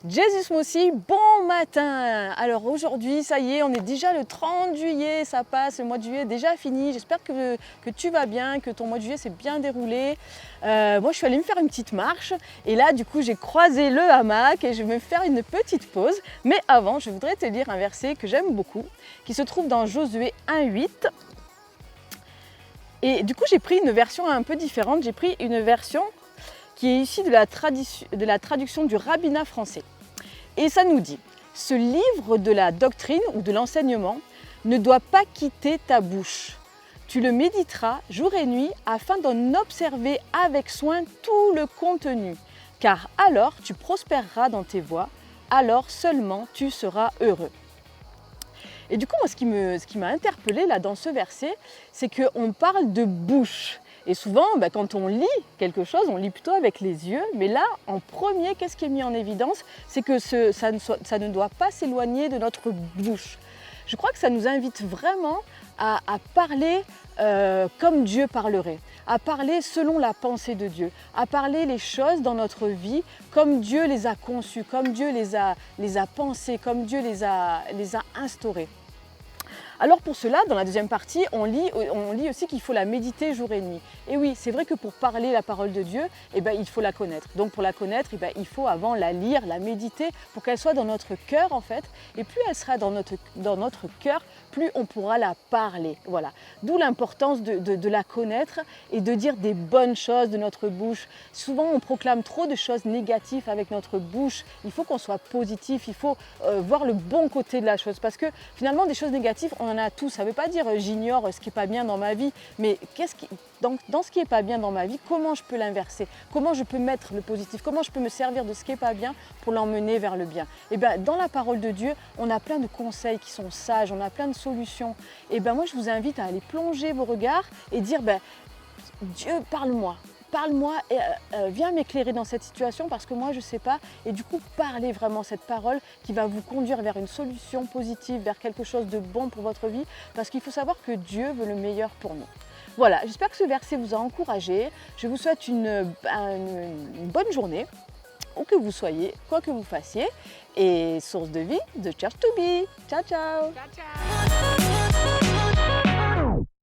Jesus Moussi, bon matin! Alors aujourd'hui, ça y est, on est déjà le 30 juillet, ça passe, le mois de juillet est déjà fini. J'espère que tu vas bien, que ton mois de juillet s'est bien déroulé. Moi, je suis allée me faire une petite marche et là, du coup, j'ai croisé le hamac et je vais me faire une petite pause. Mais avant, je voudrais te lire un verset que j'aime beaucoup, qui se trouve dans Josué 1,8. Et du coup, j'ai pris une version un peu différente. J'ai pris une version qui est issue de la traduction du rabbinat français. Et ça nous dit, ce livre de la doctrine ou de l'enseignement ne doit pas quitter ta bouche. Tu le méditeras jour et nuit afin d'en observer avec soin tout le contenu. Car alors tu prospéreras dans tes voies, alors seulement tu seras heureux. Et du coup, moi, ce qui m'a interpellée là dans ce verset, c'est qu'on parle de bouche. Et souvent, quand on lit quelque chose, on lit plutôt avec les yeux. Mais là, en premier, qu'est-ce qui est mis en évidence? C'est que ça ne doit pas s'éloigner de notre bouche. Je crois que ça nous invite vraiment à parler comme Dieu parlerait, à parler selon la pensée de Dieu, à parler les choses dans notre vie comme Dieu les a conçues, comme Dieu les a pensées, comme Dieu les a instaurées. Alors pour cela, dans la deuxième partie, on lit aussi qu'il faut la méditer jour et nuit. Et oui, c'est vrai que pour parler la parole de Dieu, il faut la connaître. Donc pour la connaître, il faut avant la lire, la méditer, pour qu'elle soit dans notre cœur en fait. Et plus elle sera dans notre cœur, plus on pourra la parler. Voilà. D'où l'importance de la connaître et de dire des bonnes choses de notre bouche. Souvent, on proclame trop de choses négatives avec notre bouche. Il faut qu'on soit positif, il faut voir le bon côté de la chose. Parce que finalement, des choses négatives, on en a tous. Ça ne veut pas dire j'ignore ce qui n'est pas bien dans ma vie, mais dans ce qui n'est pas bien dans ma vie, comment je peux l'inverser? Comment je peux mettre le positif? Comment je peux me servir de ce qui n'est pas bien pour l'emmener vers le bien? Et dans la parole de Dieu, on a plein de conseils qui sont sages, on a plein de solutions. Et moi, je vous invite à aller plonger vos regards et dire Dieu, parle-moi. Parle-moi et viens m'éclairer dans cette situation parce que moi je ne sais pas. Et du coup, parlez vraiment cette parole qui va vous conduire vers une solution positive, vers quelque chose de bon pour votre vie. Parce qu'il faut savoir que Dieu veut le meilleur pour nous. Voilà, j'espère que ce verset vous a encouragé. Je vous souhaite une bonne journée, où que vous soyez, quoi que vous fassiez. Et source de vie, de Church to Be. Ciao, ciao. Ciao, ciao.